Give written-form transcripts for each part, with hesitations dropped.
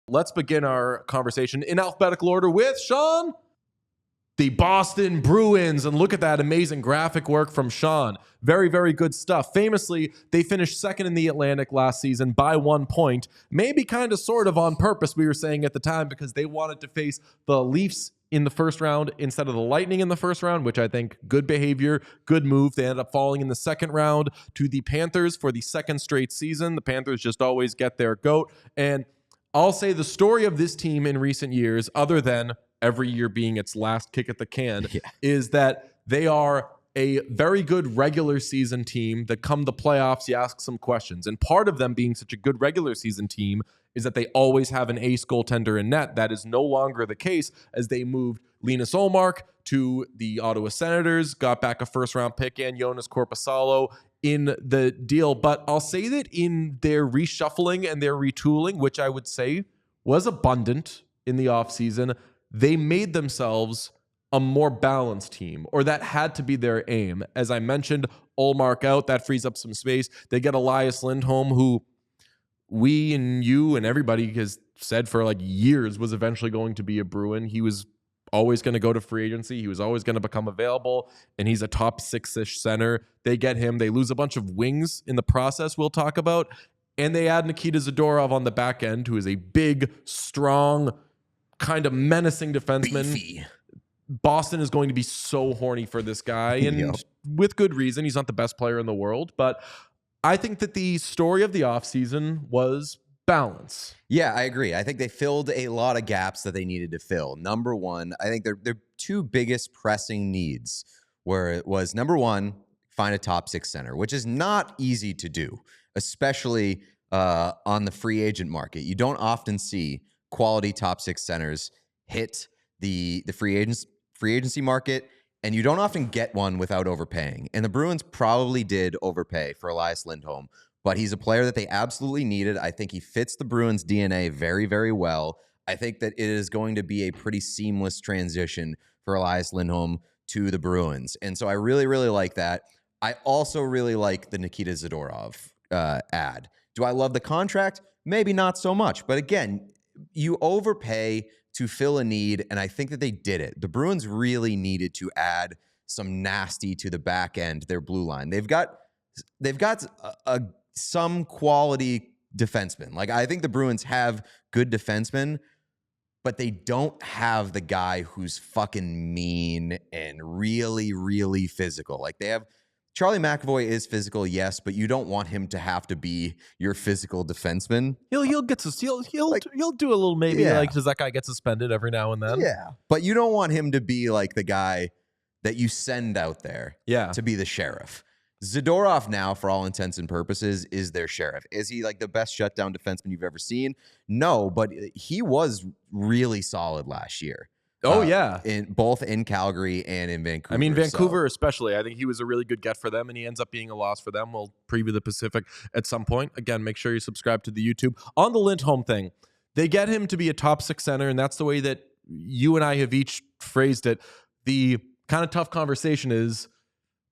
Let's begin our conversation in alphabetical order with Sean, the Boston Bruins. And look at that amazing graphic work from Sean. Very, very good stuff. Famously, they finished second in the Atlantic last season by 1 point. Maybe kind of sort of on purpose, we were saying at the time, because they wanted to face the Leafs in the first round instead of the Lightning in the first round, which I think good behavior, good move. They ended up falling in the second round to the Panthers for the second straight season. The Panthers just always get their goat. And I'll say the story of this team in recent years, other than every year being its last kick at the can, is that they are a very good regular season team that come the playoffs, you ask some questions. And part of them being such a good regular season team is that they always have an ace goaltender in net. That is no longer the case as they moved Linus Ullmark to the Ottawa Senators, got back a first-round pick and Jonas Korpisalo in the deal. But I'll say that in their reshuffling and their retooling, which I would say was abundant in the offseason, they made themselves a more balanced team, or that had to be their aim. As I mentioned, Ullmark out, that frees up some space. They get Elias Lindholm, who we and you and everybody has said for like years was eventually going to be a Bruin. He was always going to go to free agency. He was always going to become available, and he's a top six-ish center. They get him. They lose a bunch of wings in the process we'll talk about, and they add Nikita Zadorov on the back end, who is a big, strong, kind of menacing defenseman. Beefy. Boston is going to be so horny for this guy, and with good reason. He's not the best player in the world, but I think that the story of the offseason was balance. Yeah, I agree. I think they filled a lot of gaps that they needed to fill. Number one, I think their two biggest pressing needs was number one, find a top six center, which is not easy to do, especially on the free agent market. You don't often see quality top six centers hit the free agency market, and you don't often get one without overpaying. And the Bruins probably did overpay for Elias Lindholm, but he's a player that they absolutely needed. I think he fits the Bruins' DNA very, very well. I think that it is going to be a pretty seamless transition for Elias Lindholm to the Bruins. And so I really, really like that. I also really like the Nikita Zadorov ad. Do I love the contract? Maybe not so much. But again, you overpay to fill a need, and I think that they did it. The Bruins really needed to add some nasty to the back end, their blue line. They've got some quality defensemen. Like, I think the Bruins have good defensemen, but they don't have the guy who's fucking mean and really, really physical. Like, they have Charlie McAvoy is physical, yes, but you don't want him to have to be your physical defenseman. He'll do a little maybe like, does that guy get suspended every now and then? Yeah, but you don't want him to be like the guy that you send out there to be the sheriff. Zadorov now, for all intents and purposes, is their sheriff. Is he like the best shutdown defenseman you've ever seen? No, but he was really solid last year. Oh, yeah. Both in Calgary and in Vancouver. I mean, Vancouver especially. I think he was a really good get for them, and he ends up being a loss for them. We'll preview the Pacific at some point. Again, make sure you subscribe to the YouTube. On the Lindholm thing, they get him to be a top six center, and that's the way that you and I have each phrased it. The kind of tough conversation is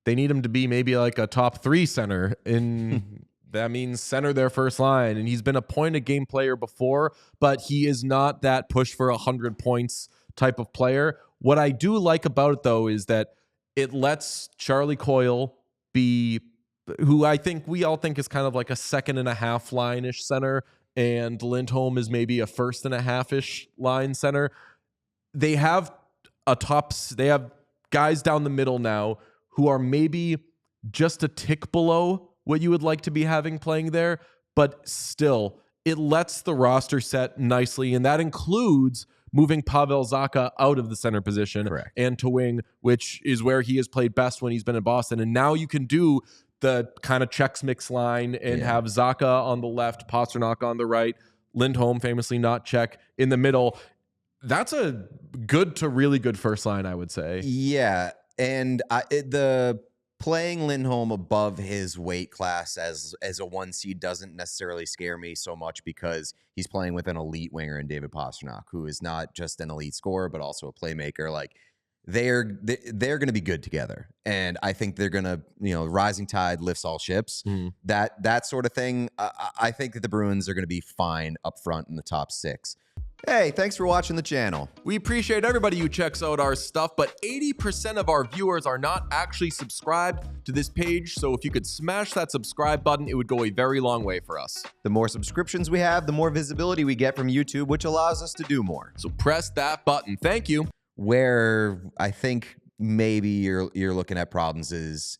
they need him to be maybe like a top three center in... That means center their first line, and he's been a point-a-game player before, but he is not that push for 100 points type of player. What I do like about it, though, is that it lets Charlie Coyle be, who I think we all think is kind of like a second and a half line-ish center, and Lindholm is maybe a first and a half-ish line center. They have guys down the middle now who are maybe just a tick below what you would like to be having playing there, but still, it lets the roster set nicely, and that includes moving Pavel Zacha out of the center position and to wing, which is where he has played best when he's been in Boston. And now you can do the kind of checks mix line and have Zacha on the left, Pastrnak on the right, Lindholm famously not check in the middle. That's a good to really good first line, I would say. Yeah, and the playing Lindholm above his weight class as a one seed doesn't necessarily scare me so much because he's playing with an elite winger in David Pastrnak, who is not just an elite scorer, but also a playmaker. Like, they're going to be good together, and I think they're going to, rising tide lifts all ships. That sort of thing. I think that the Bruins are going to be fine up front in the top 6. Hey, thanks for watching the channel. We appreciate everybody who checks out our stuff, but 80% of our viewers are not actually subscribed to this page, so if you could smash that subscribe button, it would go a very long way for us. The more subscriptions we have, the more visibility we get from YouTube, which allows us to do more. So press that button. Thank you. Where I think maybe you're looking at problems is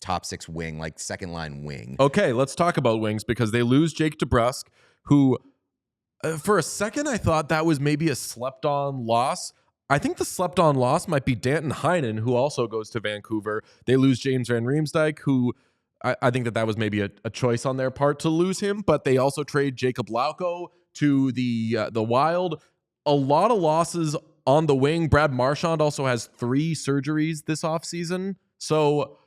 top 6 wing, like second line wing. Okay, let's talk about wings because they lose Jake DeBrusk, who for a second I thought that was maybe a slept-on loss. I think the slept-on loss might be Danton Heinen, who also goes to Vancouver. They lose James Van Riemsdyk, who I think that was maybe a choice on their part to lose him, but they also trade Jacob Lauko to the Wild. A lot of losses on the wing. Brad Marchand also has 3 surgeries this offseason. So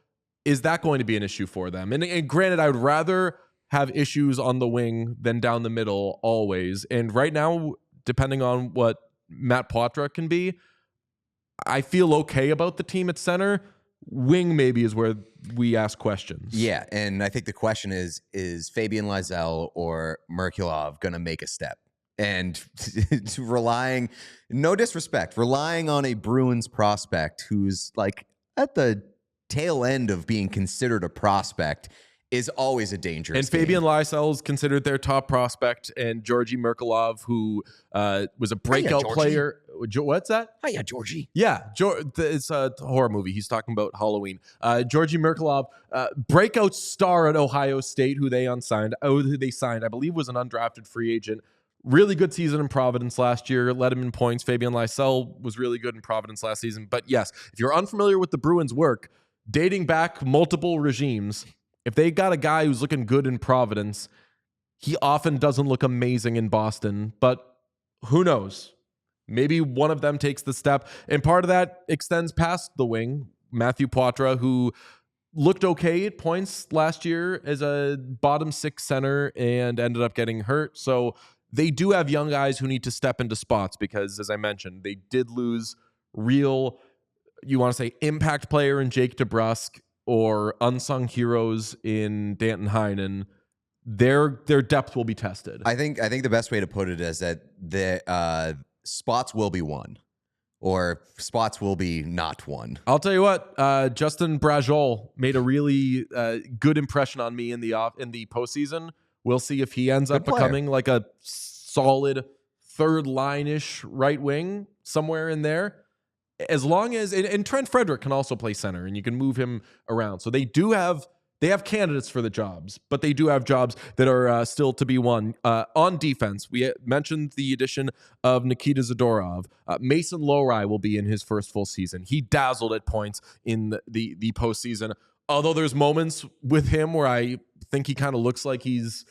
is that going to be an issue for them? And granted, I would rather have issues on the wing than down the middle always. And right now, depending on what Matt Poitras can be, I feel okay about the team at center. Wing maybe is where we ask questions. Yeah, and I think the question is Fabian Lysell or Merkulov going to make a step? And relying, no disrespect, relying on a Bruins prospect who's like at the tail end of being considered a prospect is always a dangerous And Fabian Lysell is considered their top prospect, and Georgi Merkulov, who was a breakout player. What's that? Hiya, Georgie. Yeah, it's a horror movie. He's talking about Halloween. Georgi Merkulov, breakout star at Ohio State, who they signed, I believe was an undrafted free agent. Really good season in Providence last year, led him in points. Fabian Lysell was really good in Providence last season. But yes, if you're unfamiliar with the Bruins' work, dating back multiple regimes, if they got a guy who's looking good in Providence, he often doesn't look amazing in Boston. But who knows? Maybe one of them takes the step. And part of that extends past the wing. Matthew Poitras, who looked okay at points last year as a bottom 6 center and ended up getting hurt. So they do have young guys who need to step into spots because, as I mentioned, they did lose real, you want to say, impact player in Jake DeBrusk or unsung heroes in Danton Heinen. Their depth will be tested. I think the best way to put it is that the spots will be won, or spots will be not won. I'll tell you what, Justin Brajol made a really good impression on me in the postseason. We'll see if he ends up becoming like a solid third line-ish right wing somewhere in there. As long as, and Trent Frederick can also play center and you can move him around. So they have candidates for the jobs, but they do have jobs that are still to be won. On defense, we mentioned the addition of Nikita Zadorov. Mason Lohrei will be in his first full season. He dazzled at points in the postseason. Although there's moments with him where I think he kind of looks like he's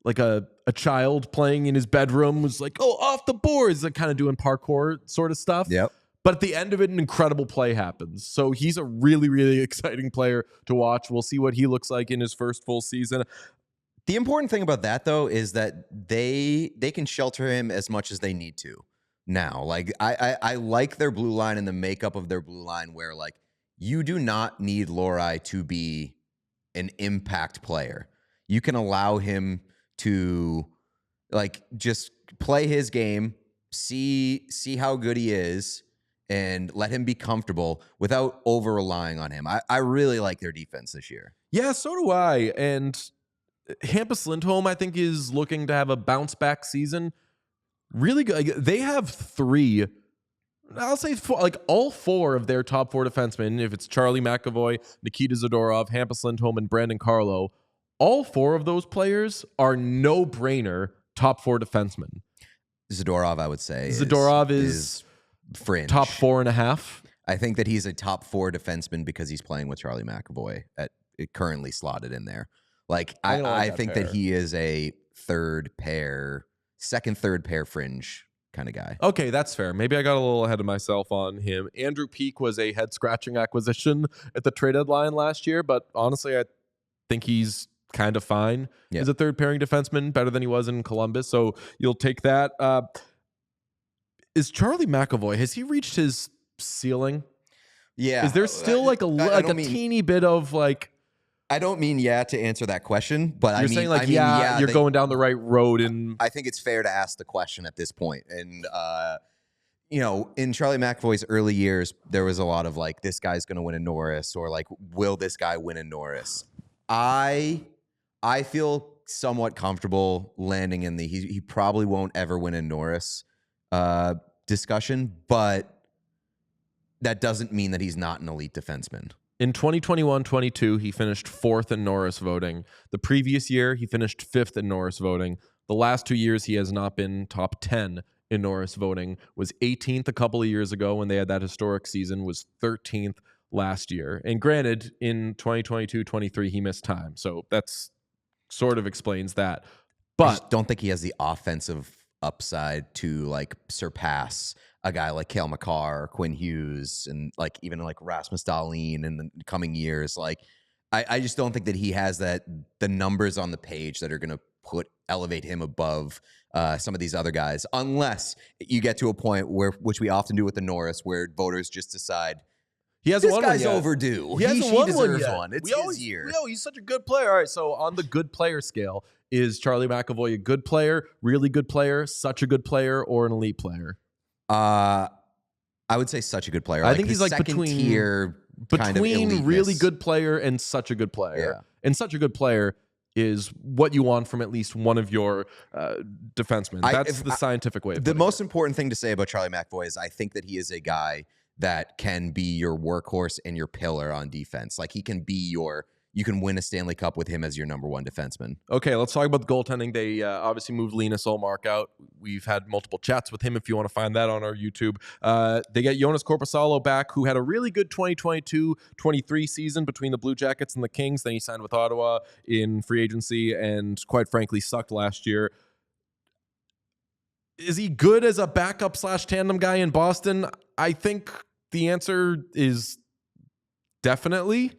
like a child playing in his bedroom, was like, oh, off the boards, like kind of doing parkour sort of stuff. Yep. But at the end of it, an incredible play happens. So he's a really, really exciting player to watch. We'll see what he looks like in his first full season. The important thing about that, though, is that they can shelter him as much as they need to now. Like, I like their blue line and the makeup of their blue line where, like, you do not need Lohrei to be an impact player. You can allow him to, like, just play his game, see how good he is, and let him be comfortable without over-relying on him. I really like their defense this year. Yeah, so do I. And Hampus Lindholm, I think, is looking to have a bounce-back season. Really good. They have 3, I'll say 4, like all 4 of their top 4 defensemen, if it's Charlie McAvoy, Nikita Zadorov, Hampus Lindholm, and Brandon Carlo, all 4 of those players are no-brainer top 4 defensemen. Zadorov, I would say. Zadorov is fringe. Top 4.5. I think that he's a top 4 defenseman because he's playing with Charlie McAvoy currently slotted in there. Like, I think that he is a second, third pair fringe kind of guy. Okay, that's fair. Maybe I got a little ahead of myself on him. Andrew Peeke was a head-scratching acquisition at the trade deadline last year, but honestly, I think he's kind of fine as a third-pairing defenseman, better than he was in Columbus, so you'll take that. Is Charlie McAvoy, has he reached his ceiling? Yeah. Is there still like a teeny bit of like? I don't mean to answer that question, but you're saying like you're going down the right road, and I think it's fair to ask the question at this point. And in Charlie McAvoy's early years, there was a lot of like, this guy's going to win a Norris, or like, will this guy win a Norris? I feel somewhat comfortable landing in the he probably won't ever win a Norris discussion, but that doesn't mean that he's not an elite defenseman. In 2021-22, he finished 4th in Norris voting. The previous year, he finished 5th in Norris voting. The last 2 years, he has not been top 10 in Norris voting. Was 18th a couple of years ago when they had that historic season, was 13th last year. And granted, in 2022-23, he missed time. So that's sort of explains that. But I just don't think he has the offensive upside to like surpass a guy like Cale Makar or Quinn Hughes, and like even like Rasmus Dahlin in the coming years. Like I just don't think that he has the numbers on the page that are going to elevate him above some of these other guys, unless you get to a point which we often do with the Norris, where voters just decide this guy's overdue. He deserves one. It's his year. He's such a good player. All right, so on the good player scale, is Charlie McAvoy a good player, really good player, such a good player, or an elite player? I would say such a good player. I think he's like second tier kind of eliteness. Really good player and such a good player. Yeah. And such a good player is what you want from at least one of your defensemen. That's the scientific way. The most important thing to say about Charlie McAvoy is I think that he is a guy that can be your workhorse and your pillar on defense. Like he can be you can win a Stanley Cup with him as your number one defenseman. Okay, let's talk about the goaltending. They obviously moved Linus Ullmark out. We've had multiple chats with him if you want to find that on our YouTube. They get Jonas Korpisalo back, who had a really good 2022-23 season between the Blue Jackets and the Kings. Then he signed with Ottawa in free agency and quite frankly sucked last year. Is he good as a backup / tandem guy in Boston? I think the answer is definitely.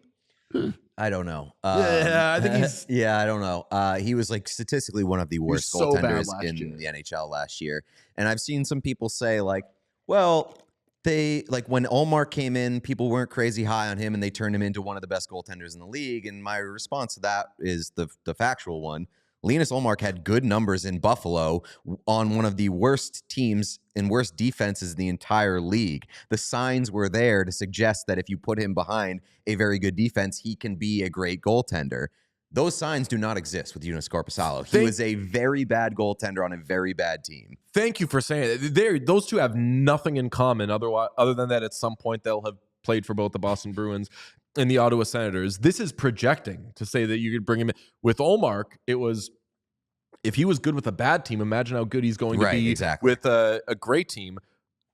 I don't know. I think he's... Yeah, I don't know. He was like statistically one of the worst goaltenders in the NHL last year. And I've seen some people say like, well, when Ullmark came in, people weren't crazy high on him and they turned him into one of the best goaltenders in the league. And my response to that is the factual one. Linus Ullmark had good numbers in Buffalo on one of the worst teams and worst defenses in the entire league. The signs were there to suggest that if you put him behind a very good defense, he can be a great goaltender. Those signs do not exist with Jonas Korpisalo. He was a very bad goaltender on a very bad team. Thank you for saying it. Those two have nothing in common other than that at some point they'll have played for both the Boston Bruins and the Ottawa Senators. This is projecting to say that you could bring him in. With Ullmark, it was, if he was good with a bad team, imagine how good he's going to be with a great team.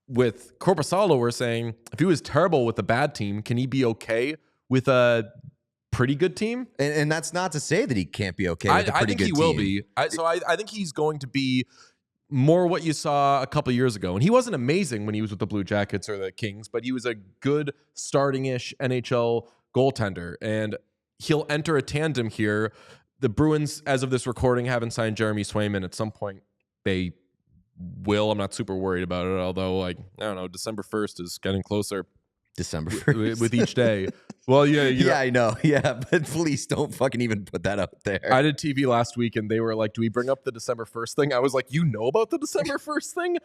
With Korpisalo, we're saying, if he was terrible with a bad team, can he be okay with a pretty good team? And that's not to say that he can't be okay with a pretty good team. I think he will be. I think he's going to be more what you saw a couple years ago. And he wasn't amazing when he was with the Blue Jackets or the Kings, but he was a good starting-ish NHL goaltender. And he'll enter a tandem here. The Bruins, as of this recording, haven't signed Jeremy Swayman. At some point, they will. I'm not super worried about it, although, I don't know, December 1st is getting closer. December 1st. With each day. Well, yeah. I know. Yeah, but please don't fucking even put that out there. I did TV last week, and they were like, do we bring up the December 1st thing? I was like, you know about the December 1st thing?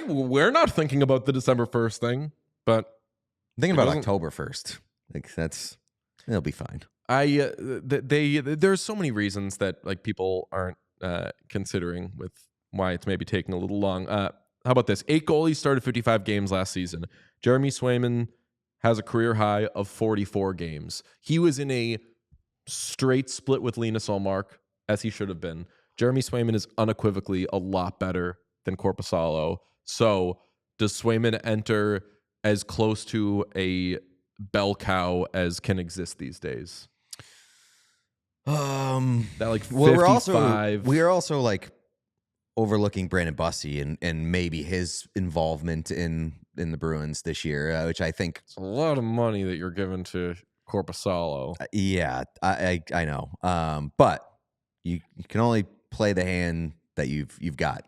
We're not thinking about the December 1st thing, but... I'm thinking about October 1st. Like, it'll be fine. There's so many reasons that like people aren't considering with why it's maybe taking a little long. How about this? 8 goalies started 55 games last season. Jeremy Swayman has a career high of 44 games. He was in a straight split with Linus Ullmark, as he should have been. Jeremy Swayman is unequivocally a lot better than Korpisalo. So does Swayman enter as close to a bell cow as can exist these days? That like 55. We are also like overlooking Brandon Bussey and maybe his involvement in the Bruins this year, which I think it's a lot of money that you're giving to Korpisalo. Yeah, I know. But you can only play the hand that you've got.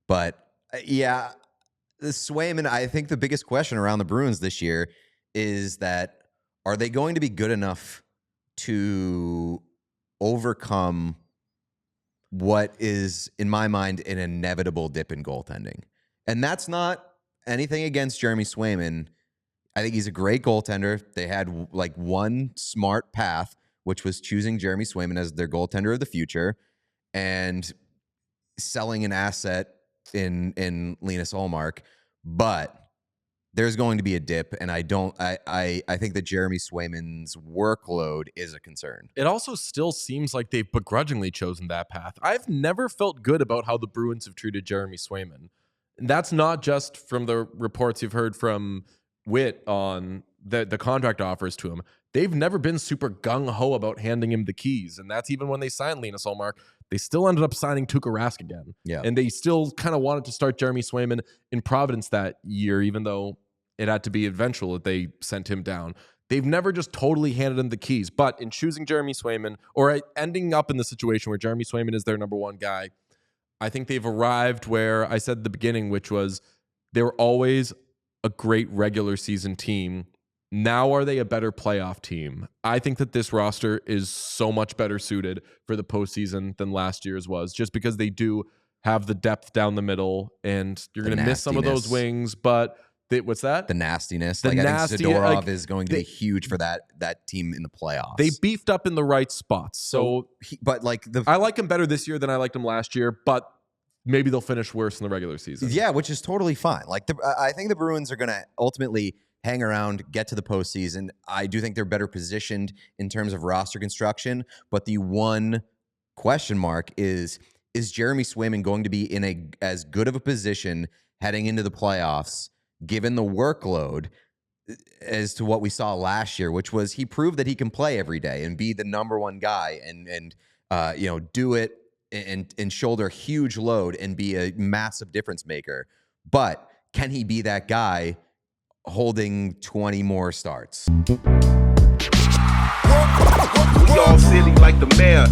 But yeah, the Swayman. I think the biggest question around the Bruins this year is that are they going to be good enough to overcome what is, in my mind, an inevitable dip in goaltending? And that's not anything against Jeremy Swayman. I think he's a great goaltender. They had like one smart path, which was choosing Jeremy Swayman as their goaltender of the future and selling an asset in Linus Ullmark. But there's going to be a dip, and I think that Jeremy Swayman's workload is a concern. It also still seems like they've begrudgingly chosen that path. I've never felt good about how the Bruins have treated Jeremy Swayman. And that's not just from the reports you've heard from Witt on the contract offers to him. They've never been super gung-ho about handing him the keys. And that's even when they signed Linus Ullmark. They still ended up signing Tuukka Rask again. Yeah. And they still kind of wanted to start Jeremy Swayman in Providence that year, even though it had to be eventual that they sent him down. They've never just totally handed him the keys. But in choosing Jeremy Swayman, or ending up in the situation where Jeremy Swayman is their number one guy, I think they've arrived where I said at the beginning, which was they were always a great regular season team. Now are they a better playoff team? I think that this roster is so much better suited for the postseason than last year's was, just because they do have the depth down the middle, and you're going to miss some of those wings, but what's that? The nastiness. The I think Zadorov is going to be huge for that team in the playoffs. They beefed up in the right spots. So I like him better this year than I liked him last year, but maybe they'll finish worse in the regular season. Yeah, which is totally fine. I think the Bruins are going to ultimately hang around, get to the postseason. I do think they're better positioned in terms of roster construction, but the one question mark is Jeremy Swayman going to be in as good of a position heading into the playoffs, given the workload, as to what we saw last year, which was he proved that he can play every day and be the number one guy and do it and shoulder a huge load and be a massive difference maker. But can he be that guy holding 20 more starts? We all silly like the mayor.